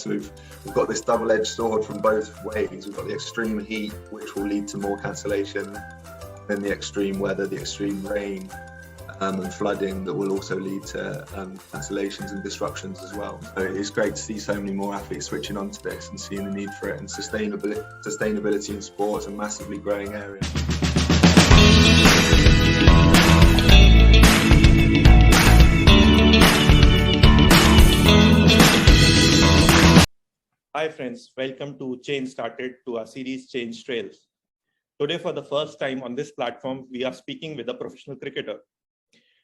So we've got this double-edged sword from both ways. We've got the extreme heat, which will lead to more cancellation, then the extreme weather, the extreme rain and flooding that will also lead to cancellations and disruptions as well. So it's great to see so many more athletes switching onto this and seeing the need for it. And sustainability in sports is a massively growing area. Hi friends, welcome to Change Started, to our series Change Trails. Today for the first time on this platform, we are speaking with a professional cricketer.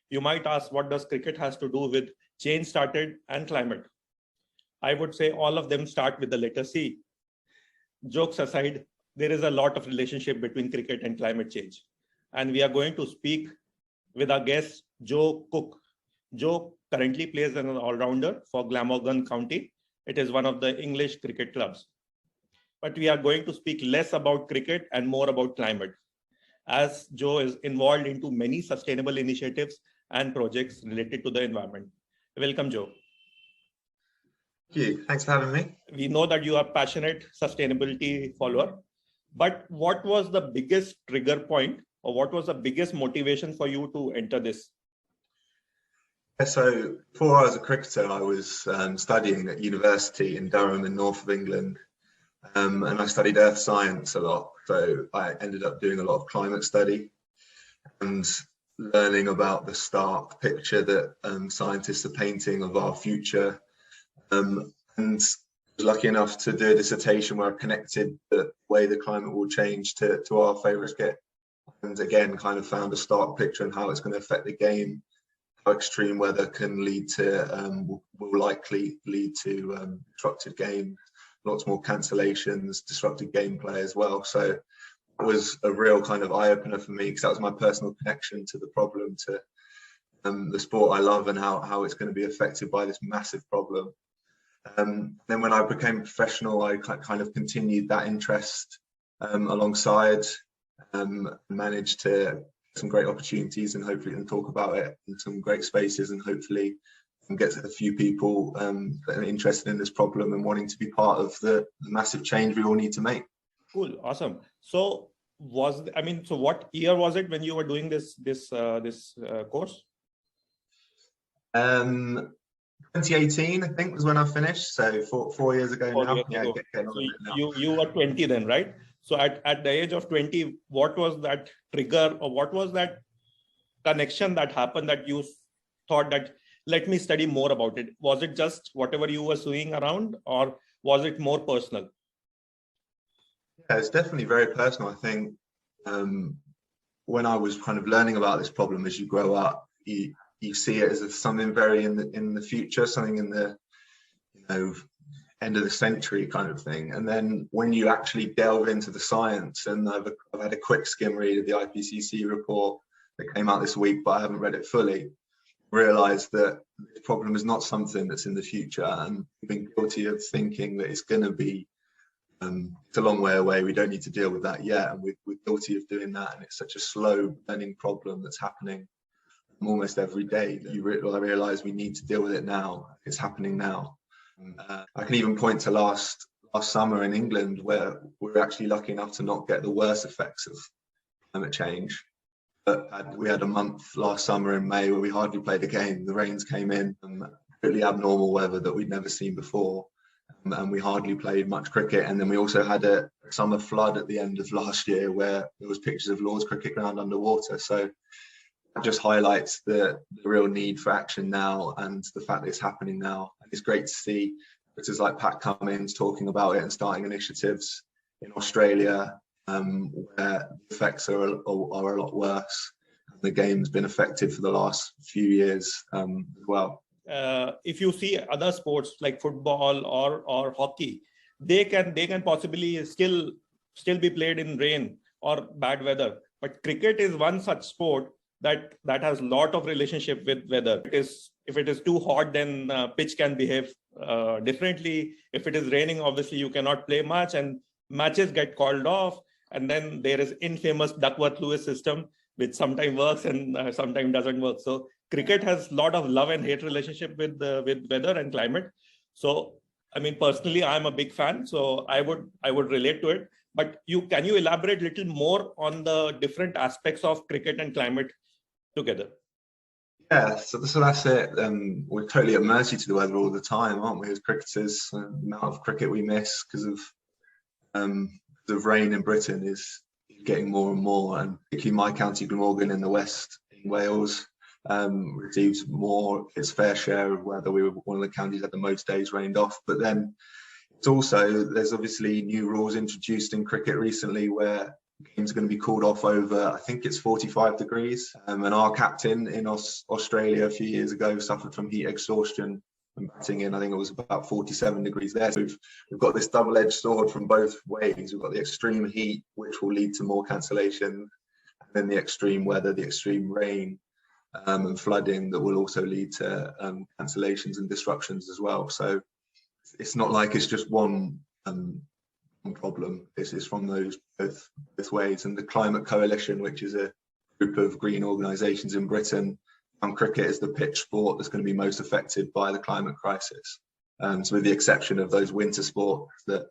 You might ask, what does cricket has to do with Change Started and climate? I would say all of them start with the letter C. Jokes aside, there is a lot of relationship between cricket and climate change. And we are going to speak with our guest, Joe Cooke. Joe currently plays as an all-rounder for Glamorgan County. It is one of the English cricket clubs. But we are going to speak less about cricket and more about climate, as Joe is involved into many sustainable initiatives and projects related to the environment. Welcome, Joe. Thank you. Thanks for having me. We know that you are a passionate sustainability follower, but what was the biggest trigger point, or what was the biggest motivation for you to enter this? So before I was a cricketer, I was studying at university in Durham in north of England, and I studied earth science a lot. So I ended up doing a lot of climate study and learning about the stark picture that scientists are painting of our future. And I was lucky enough to do a dissertation where I connected the way the climate will change to our favourite cricket, and again kind of found a stark picture and how it's going to affect the game. How extreme weather can lead to, will likely lead to disrupted games, lots more cancellations, disrupted gameplay as well. So it was a real kind of eye-opener for me, because that was my personal connection to the problem, to the sport I love and how it's going to be affected by this massive problem. Then when I became a professional, I kind of continued that interest alongside, managed to some great opportunities, and hopefully can talk about it in some great spaces, and hopefully get a few people that are interested in this problem and wanting to be part of the massive change we all need to make. Cool, awesome. So so what year was it when you were doing this course? 2018, I think, was when I finished. So four years ago now. Yeah, you were 20 then, right? So at the age of 20, what was that trigger, or what was that connection that happened that you thought that, let me study more about it? Was it just whatever you were seeing around, or was it more personal? Yeah, it's definitely very personal. I think when I was kind of learning about this problem, as you grow up, you see it as something very in the future, something in the end of the century kind of thing. And then when you actually delve into the science, and I've had a quick skim read of the IPCC report that came out this week, but I haven't read it fully, realized that this problem is not something that's in the future, and I've been guilty of thinking that it's going to be it's a long way away, we don't need to deal with that yet, and we're guilty of doing that, and it's such a slow burning problem that's happening almost every day that I realize we need to deal with it now. It's happening now. I can even point to last summer in England, where we were actually lucky enough to not get the worst effects of climate change. But we had a month last summer in May where we hardly played a game. The rains came in, really abnormal weather that we'd never seen before, and we hardly played much cricket. And then we also had a summer flood at the end of last year, where there was pictures of Lord's cricket ground underwater. So it just highlights the real need for action now, and the fact that it's happening now. And it's great to see cricketers like Pat Cummins talking about it and starting initiatives in Australia, where the effects are a lot worse. And the game's been affected for the last few years as well. If you see other sports like football or hockey, they can possibly still be played in rain or bad weather. But cricket is one such sport that has a lot of relationship with weather. If it is too hot, then pitch can behave differently. If it is raining, obviously you cannot play much, and matches get called off. And then there is infamous Duckworth-Lewis system, which sometimes works and sometimes doesn't work. So cricket has a lot of love and hate relationship with weather and climate. So I mean, personally, I'm a big fan, so I would relate to it. But can you elaborate a little more on the different aspects of cricket and climate together? Yeah, so that's it. We're totally at mercy to the weather all the time, aren't we, as cricketers? The amount of cricket we miss because of the rain in Britain is getting more and more, and particularly my county, Glamorgan, in the west in Wales, receives more its fair share of weather. We were one of the counties that had the most days rained off. But then it's also, there's obviously new rules introduced in cricket recently where games are going to be called off over, I think it's 45 degrees. And our captain in Australia a few years ago suffered from heat exhaustion and batting in, I think it was about 47 degrees there. So we've got this double-edged sword from both ways. We've got the extreme heat, which will lead to more cancellation, and then the extreme weather, the extreme rain and flooding that will also lead to cancellations and disruptions as well. So it's not like it's just one problem. This is from those both ways. And the Climate Coalition, which is a group of green organisations in Britain, cricket is the pitch sport that's going to be most affected by the climate crisis. So with the exception of those winter sports that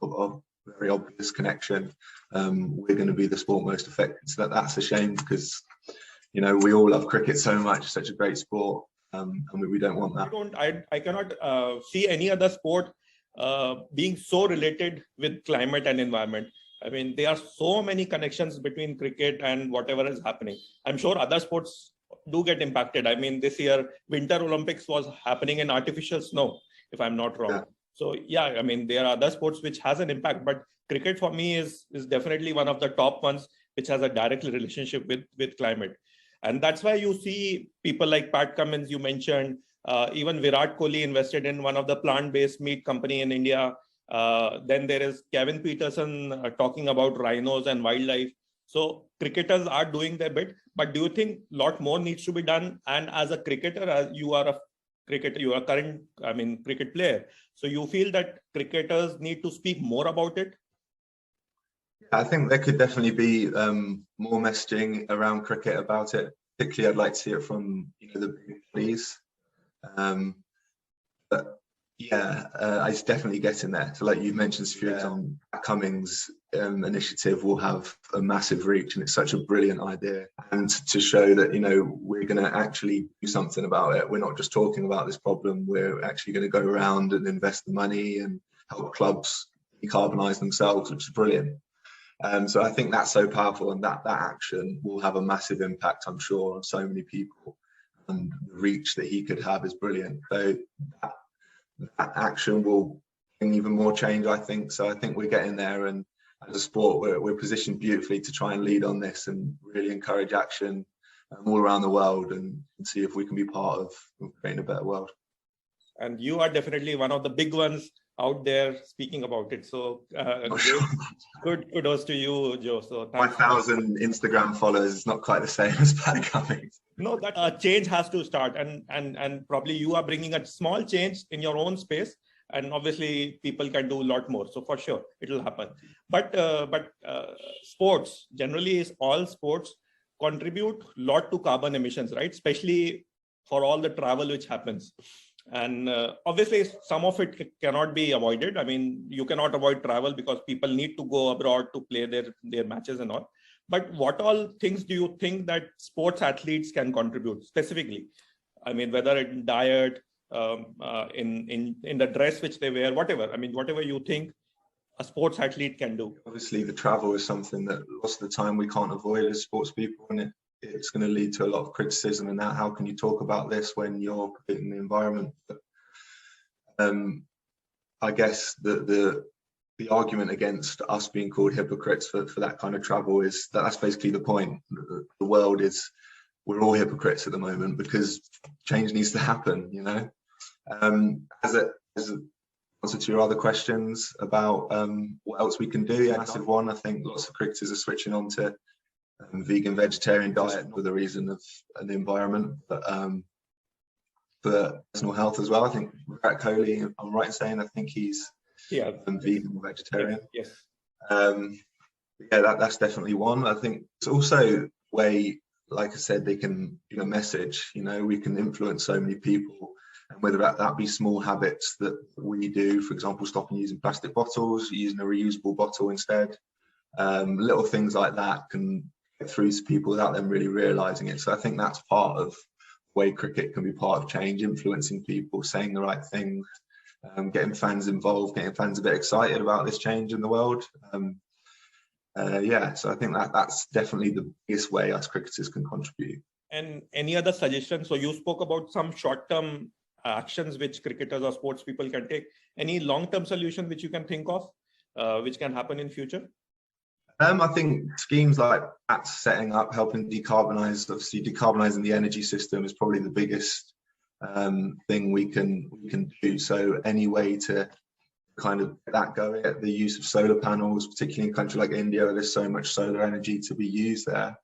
of very obvious connection, we're going to be the sport most affected. So that's a shame because, you know, we all love cricket so much, it's such a great sport, and we don't want that. I cannot see any other sport being so related with climate and environment. I mean, there are so many connections between cricket and whatever is happening. I'm sure other sports do get impacted. I mean, this year, Winter Olympics was happening in artificial snow, if I'm not wrong. Yeah. So yeah, I mean, there are other sports which has an impact, but cricket for me is definitely one of the top ones, which has a direct relationship with climate. And that's why you see people like Pat Cummins, you mentioned, even Virat Kohli invested in one of the plant-based meat company in India. Then there is Kevin Peterson talking about rhinos and wildlife. So cricketers are doing their bit, but do you think a lot more needs to be done? And as a cricketer, as you are a cricketer, you are current, I mean, cricket player. So you feel that cricketers need to speak more about it? I think there could definitely be more messaging around cricket about it. Particularly, I'd like to see it from, you know, the big bodies. But yeah, it's definitely getting there. So like you mentioned, Cummings initiative will have a massive reach, and it's such a brilliant idea. And to show that, you know, we're going to actually do something about it. We're not just talking about this problem. We're actually going to go around and invest the money and help clubs decarbonize themselves, which is brilliant. So I think that's so powerful, and that action will have a massive impact, I'm sure, on so many people. And the reach that he could have is brilliant. So that action will bring even more change, I think. So I think we're getting there, and as a sport, we're positioned beautifully to try and lead on this and really encourage action all around the world, and see if we can be part of creating a better world. And you are definitely one of the big ones out there speaking about it. So good kudos to you, Joe. So 1,000 Instagram followers is not quite the same as Pat Cummings. No, that change has to start, and probably you are bringing a small change in your own space, and obviously people can do a lot more. So for sure it will happen. But sports generally, is all sports contribute a lot to carbon emissions, right? Especially for all the travel which happens. And obviously, some of it cannot be avoided. I mean, you cannot avoid travel because people need to go abroad to play their matches and all. But what all things do you think that sports athletes can contribute specifically? I mean, whether in diet, in the dress which they wear, whatever. I mean, whatever you think a sports athlete can do. Obviously, the travel is something that most of the time we can't avoid as sports people, and it's going to lead to a lot of criticism. And how can you talk about this when you're polluting the environment? But, I guess the argument against us being called hypocrites for that kind of travel is that's basically the point. The world is, we're all hypocrites at the moment because change needs to happen, you know. As an answer to your other questions about what else we can do, yeah, massive one. I think lots of cricketers are switching on to vegan, vegetarian diet for the reason of the environment, but for personal health as well. I think Virat Kohli, I'm right in saying, I think he's vegan or vegetarian. Yes. Yeah, that's definitely one. I think it's also way, like I said, they can, you know, message. You know, we can influence so many people and whether that be small habits that we do, for example, stopping using plastic bottles, using a reusable bottle instead. Little things like that can get through to people without them really realizing it. So I think that's part of the way cricket can be part of change, influencing people, saying the right things, getting fans involved, getting fans a bit excited about this change in the world. Yeah, so I think that's definitely the biggest way us cricketers can contribute. And any other suggestions? So you spoke about some short-term actions which cricketers or sports people can take. Any long-term solution which you can think of, which can happen in future? I think schemes like that, setting up, helping decarbonize, obviously decarbonising the energy system is probably the biggest thing we can do. So any way to kind of get that going, the use of solar panels, particularly in a country like India, where there's so much solar energy to be used there.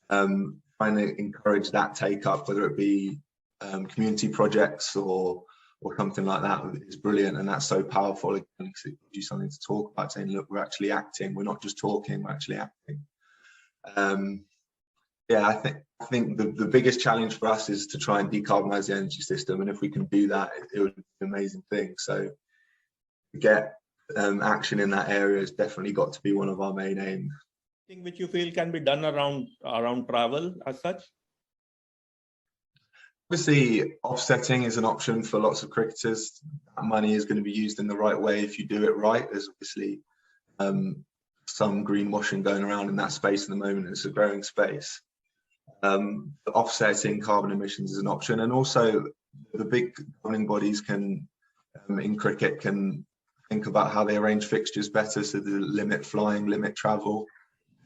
Trying to encourage that take up, whether it be community projects or something like that, is brilliant, and that's so powerful. It gives you something to talk about, saying, look, we're actually acting, we're not just talking, we're actually acting. Yeah, I think the biggest challenge for us is to try and decarbonize the energy system, and if we can do that, it would be an amazing thing. So get action in that area has definitely got to be one of our main aims. Thing which you feel can be done around travel as such? Obviously, offsetting is an option for lots of cricketers. That money is going to be used in the right way if you do it right. There's obviously some greenwashing going around in that space at the moment. It's a growing space. Offsetting carbon emissions is an option, and also the big governing bodies can, in cricket, can think about how they arrange fixtures better, so they limit flying, limit travel.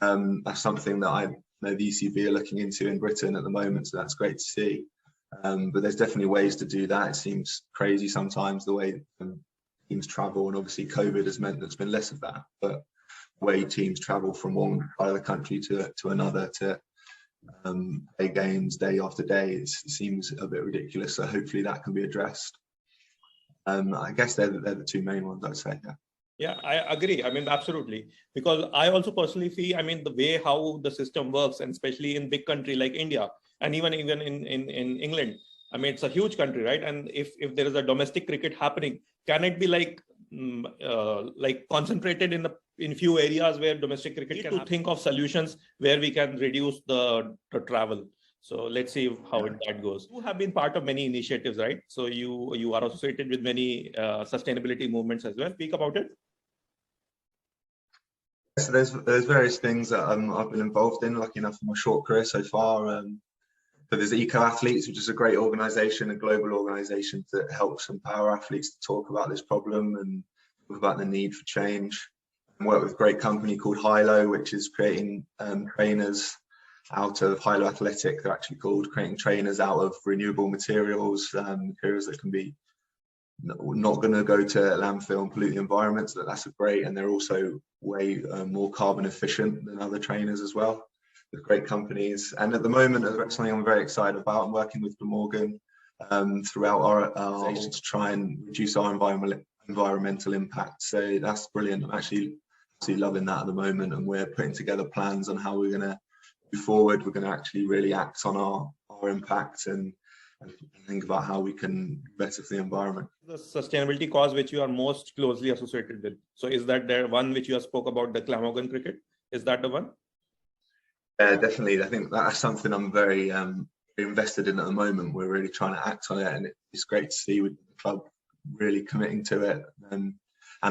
That's something that I know the ECB are looking into in Britain at the moment, so that's great to see. But there's definitely ways to do that. It seems crazy sometimes the way teams travel, and obviously COVID has meant there's been less of that. But the way teams travel from one part of the country to another to play games day after day, it seems a bit ridiculous. So hopefully that can be addressed. I guess they're the two main ones, I'd say. Yeah. Yeah, I agree. I mean, absolutely. Because I also personally see, I mean, the way how the system works, and especially in big country like India, and even in England, I mean, it's a huge country, right? And if there is a domestic cricket happening, can it be like concentrated in few areas where domestic cricket can think of solutions where we can reduce the travel. So let's see how that goes. You have been part of many initiatives, right? So you are associated with many sustainability movements as well. Speak about it. So there's various things that I've been involved in, lucky enough in my short career so far. So there's Eco Athletes, which is a great organisation, a global organisation that helps empower athletes to talk about this problem and talk about the need for change. I work with a great company called Hilo, which is creating trainers out of Hilo Athletic. They're actually called, creating trainers out of renewable materials, materials that can be not going to go to landfill and pollute the environment. So that's great, and they're also way more carbon efficient than other trainers as well. With great companies, and at the moment, something I'm very excited about. I'm working with Glamorgan throughout our organization to try and reduce our environmental impact. So that's brilliant. I'm actually loving that at the moment, and we're putting together plans on how we're going to move forward. We're going to actually really act on our impact and think about how we can be better for the environment. The sustainability cause which you are most closely associated with. So is that the one which you have spoke about, the Glamorgan Cricket? Is that the one? Yeah, definitely. I think that's something I'm very invested in at the moment. We're really trying to act on it, and it's great to see with the club really committing to it, and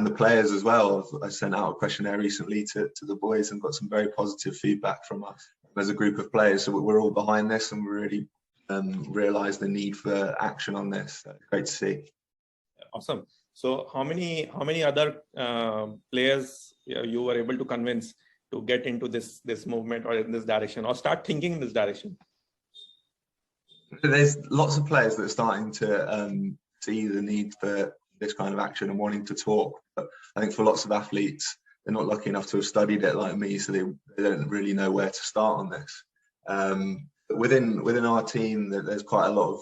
the players as well. I sent out a questionnaire recently to the boys and got some very positive feedback from us as a group of players. So we're all behind this, and we really realise the need for action on this. So great to see. Awesome. So how many other players you were able to convince to get into this movement or in this direction, or start thinking in this direction? There's lots of players that are starting to see the need for this kind of action and wanting to talk. But I think for lots of athletes, they're not lucky enough to have studied it like me, so they don't really know where to start on this. But within our team, there's quite a lot of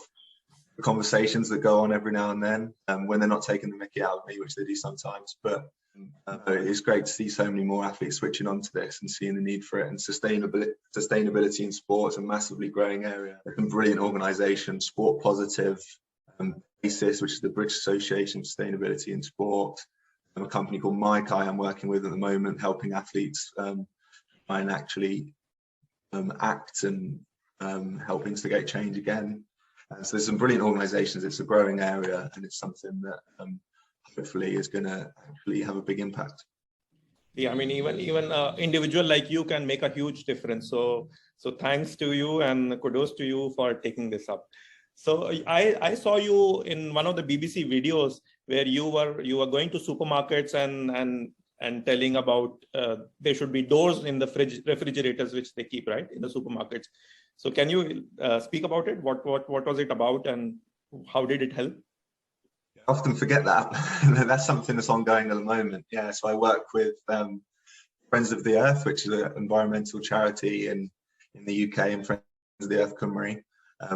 conversations that go on every now and then when they're not taking the mickey out of me, which they do sometimes. But it's great to see so many more athletes switching onto this and seeing the need for it. And sustainability in sports, a massively growing area. There's some brilliant organisations, Sport Positive, BASIS, which is the British Association of Sustainability in Sport, and a company called MyKai I'm working with at the moment, helping athletes try and actually act and help instigate change again. So there's some brilliant organisations. It's a growing area, and it's something that hopefully is going to actually have a big impact. Yeah, I mean, even individual like you can make a huge difference. So thanks to you and kudos to you for taking this up. So I saw you in one of the BBC videos where you were going to supermarkets and telling about there should be doors in the refrigerators which they keep, right, in the supermarkets. So can you speak about it? What was it about, and how did it help? I often forget that. That's something that's ongoing at the moment. Yeah, so I work with Friends of the Earth, which is an environmental charity in the UK, and Friends of the Earth Cymru,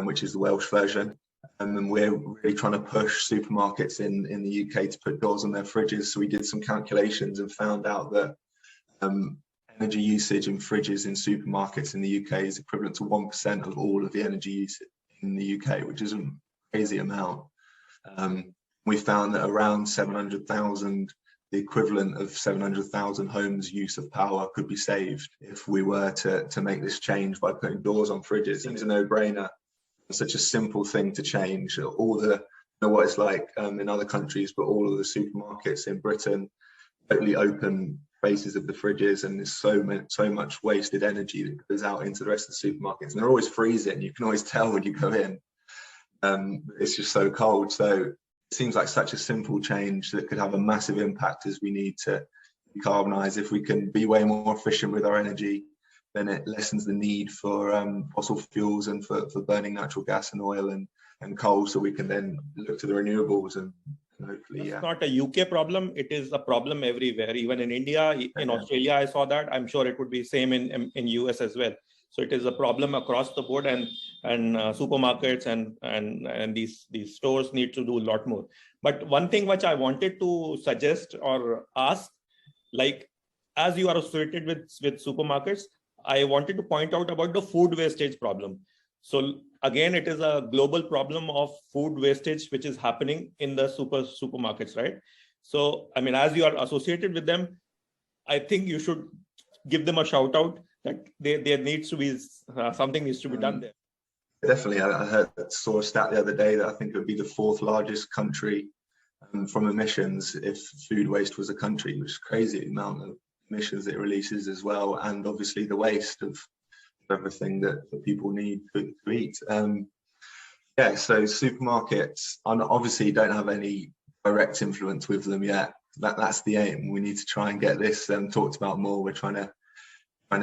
which is the Welsh version. And we're really trying to push supermarkets in the UK to put doors on their fridges. So we did some calculations and found out that energy usage in fridges in supermarkets in the UK is equivalent to 1% of all of the energy usage in the UK, which is a crazy amount. We found that around 700,000, the equivalent of 700,000 homes' use of power could be saved if we were to make this change by putting doors on fridges. It seems a no-brainer. It's such a simple thing to change. All the, you know what it's like in other countries, but all of the supermarkets in Britain totally open faces of the fridges, and there's so much wasted energy that goes out into the rest of the supermarkets, and they're always freezing. You can always tell when you go in. It's just so cold. So it seems like such a simple change that could have a massive impact, as we need to decarbonize. If we can be way more efficient with our energy, then it lessens the need for fossil fuels and for burning natural gas and oil and coal, so we can then look to the renewables and hopefully. It's not a UK problem. It is a problem everywhere, even in India, in Australia. I saw that. I'm sure it would be same in US as well. So it is a problem across the board, and supermarkets and these stores need to do a lot more. But one thing which I wanted to suggest or ask, like, as you are associated with supermarkets, I wanted to point out about the food wastage problem. So again, it is a global problem of food wastage which is happening in the supermarkets, right? So I mean, as you are associated with them, I think you should give them a shout out that there needs to be something needs to be done there. Definitely. I saw a stat the other day that I think it would be the 4th largest country from emissions if food waste was a country, which is crazy, the amount of emissions it releases as well, and obviously the waste of everything that people need to eat. Yeah, so supermarkets, I obviously don't have any direct influence with them yet. That's the aim. We need to try and get this talked about more. We're trying to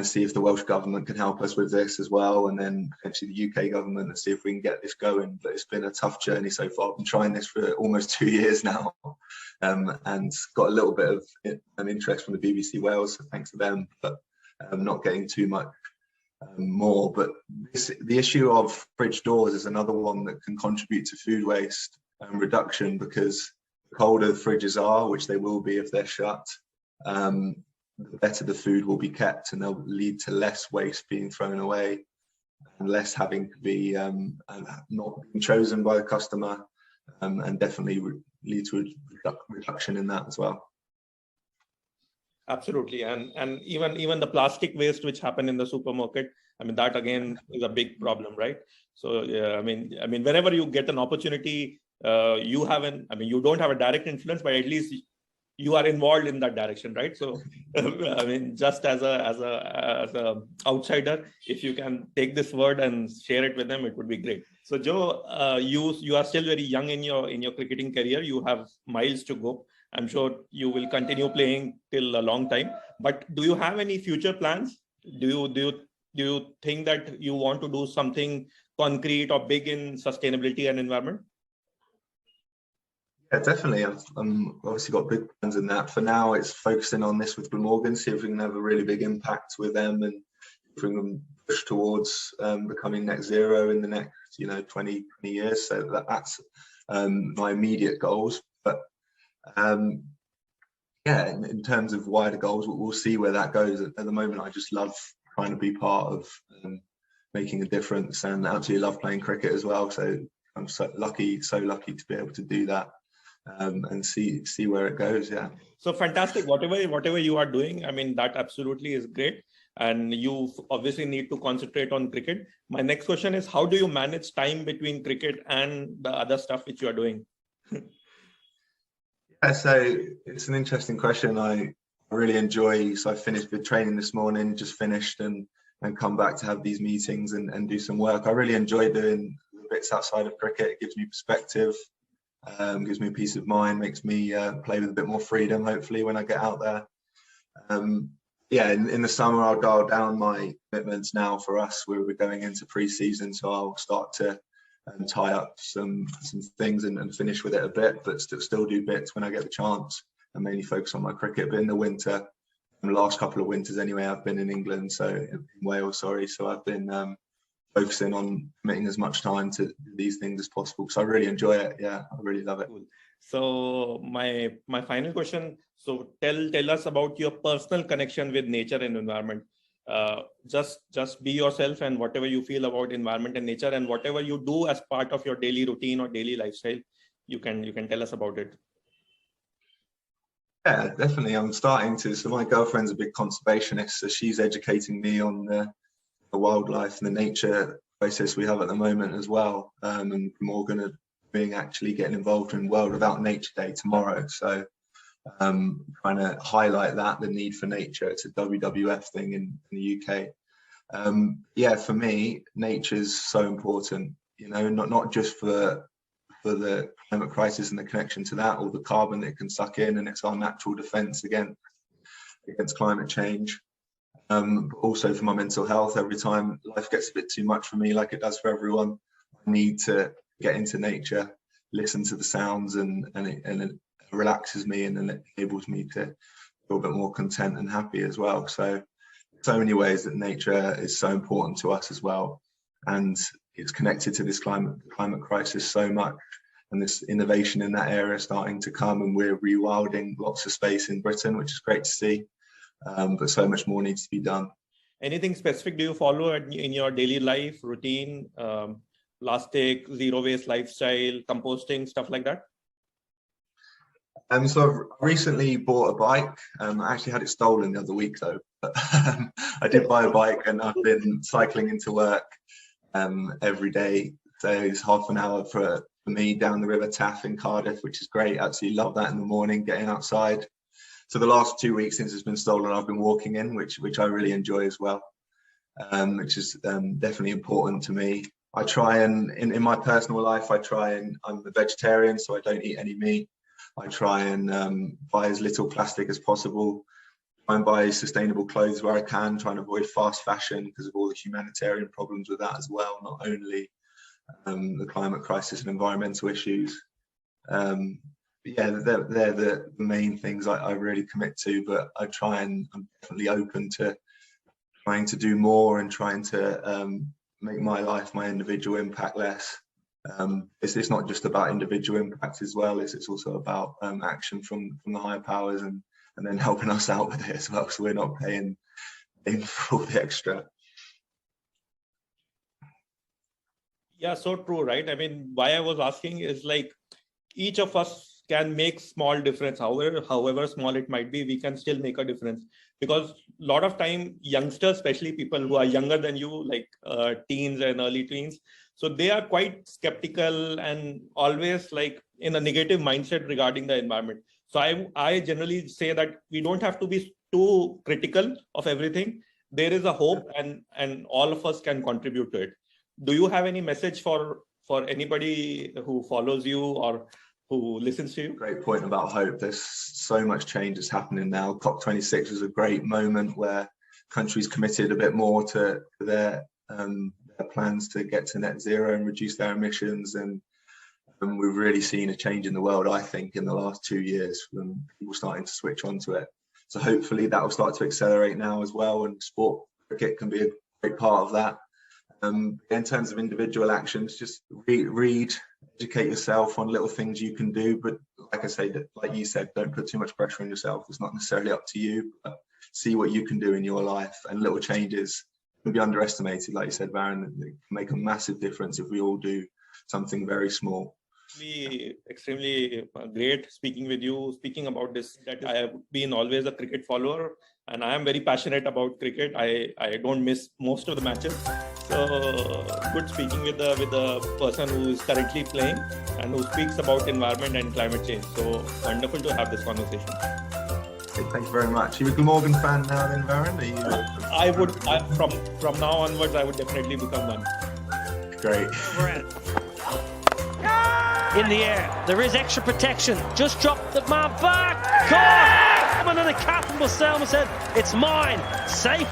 see if the Welsh government can help us with this as well, and then potentially the UK government, and see if we can get this going. But it's been a tough journey so far. I've been trying this for almost 2 years now, and got a little bit of interest from the BBC Wales, so thanks to them, but not getting too much more. But the issue of fridge doors is another one that can contribute to food waste reduction, because the colder the fridges are, which they will be if they're shut, the better the food will be kept, and they'll lead to less waste being thrown away and less having to be not being chosen by the customer, and definitely lead to a reduction in that as well. Absolutely. And even the plastic waste which happen in the supermarket, I mean, that again is a big problem, right? So yeah, I mean whenever you get an opportunity, you don't have a direct influence, but at least you are involved in that direction, right? So I mean, just as a outsider, if you can take this word and share it with them, it would be great. So Joe, you are still very young in your cricketing career. You have miles to go. I'm sure you will continue playing till a long time. But do you have any future plans? Do you think that you want to do something concrete or big in sustainability and environment? Yeah, definitely. I've obviously got big plans in that. For now, it's focusing on this with Glamorgan, see if we can have a really big impact with them, and if we can push towards becoming net zero in the next 20 years. So that's my immediate goals. But yeah, in terms of wider goals, we'll see where that goes. At the moment, I just love trying to be part of making a difference, and absolutely love playing cricket as well. So I'm so lucky to be able to do that, and see where it goes. Yeah. So fantastic. Whatever you are doing, I mean, that absolutely is great. And you obviously need to concentrate on cricket. My next question is, how do you manage time between cricket and the other stuff which you are doing? Yeah, so it's an interesting question. I really enjoy, so I finished with training this morning, just finished, and come back to have these meetings and do some work. I really enjoy doing the bits outside of cricket. It gives me perspective, gives me peace of mind, makes me play with a bit more freedom, hopefully, when I get out there. Yeah, in the summer, I'll dial down my commitments now. For us, we're going into pre-season, so I'll start to tie up some things and finish with it a bit, but still do bits when I get the chance, and mainly focus on my cricket. But in the winter, the last couple of winters anyway, I've been in England, so in Wales, sorry. So I've been focusing on committing as much time to these things as possible. So I really enjoy it. Yeah, I really love it. Cool. So my final question. So tell us about your personal connection with nature and environment. Just be yourself, and whatever you feel about environment and nature, and whatever you do as part of your daily routine or daily lifestyle, you can tell us about it. Yeah, definitely. I'm starting to. So my girlfriend's a big conservationist, so she's educating me on the wildlife and the nature process we have at the moment as well. And we're going to be actually getting involved in World Without Nature Day tomorrow. So trying to highlight the need for nature. It's a WWF thing in the UK. Yeah, for me, nature's so important. You know, not just for the climate crisis and the connection to that, or the carbon that it can suck in, and it's our natural defense against climate change. But also for my mental health. Every time life gets a bit too much for me, like it does for everyone, I need to get into nature, listen to the sounds, and it relaxes me, and then it enables me to feel a bit more content and happy as well. So many ways that nature is so important to us as well, and it's connected to this climate crisis so much, and this innovation in that area starting to come, and we're rewilding lots of space in Britain, which is great to see. But so much more needs to be done. Anything specific do you follow in your daily life routine? Plastic, zero waste lifestyle, composting, stuff like that? So I've recently bought a bike. I actually had it stolen the other week though, but I did buy a bike, and I've been cycling into work every day. So it's half an hour for me down the River Taff in Cardiff, which is great. Absolutely love that in the morning, getting outside. So the last 2 weeks since it's been stolen, I've been walking in, which I really enjoy as well, which is definitely important to me. I try and, in my personal life, I'm a vegetarian, so I don't eat any meat. I try and buy as little plastic as possible, try and buy sustainable clothes where I can, try and avoid fast fashion because of all the humanitarian problems with that as well, not only the climate crisis and environmental issues. Yeah, they're the main things I really commit to, but I'm definitely open to trying to do more and trying to make my life, my individual impact less. It's not just about individual impact as well, it's also about action from the higher powers, and then helping us out with it as well, so we're not paying for all the extra. Yeah, so true, right? I mean, why I was asking is, like, each of us can make small difference, however small it might be, we can still make a difference. Because a lot of time, youngsters, especially people who are younger than you, like teens and early teens, so they are quite skeptical and always like in a negative mindset regarding the environment. So I generally say that we don't have to be too critical of everything. There is a hope, and all of us can contribute to it. Do you have any message for anybody who follows you or who listens to you? Great point about hope. There's so much change that's happening now. COP26 was a great moment where countries committed a bit more to their plans to get to net zero and reduce their emissions, and we've really seen a change in the world, I think, in the last 2 years, from people starting to switch onto it. So hopefully that will start to accelerate now as well, and sport, cricket can be a great part of that. In terms of individual actions, just read, educate yourself on little things you can do. But like I say, like you said, don't put too much pressure on yourself. It's not necessarily up to you, but see what you can do in your life, and little changes can be underestimated. Like you said, Baron, it can make a massive difference if we all do something very small. Extremely great speaking with you, speaking about this. That I have been always a cricket follower, and I am very passionate about cricket. I don't miss most of the matches. So good speaking with the person who is currently playing and who speaks about environment and climate change. So wonderful to have this conversation. Okay, thank you very much. Are you a Glamorgan fan now then, Varun? From now onwards, I would definitely become one. Great. In the air, there is extra protection. Just drop the man back. Caught! And then the captain was Selma said, "It's mine." Safe.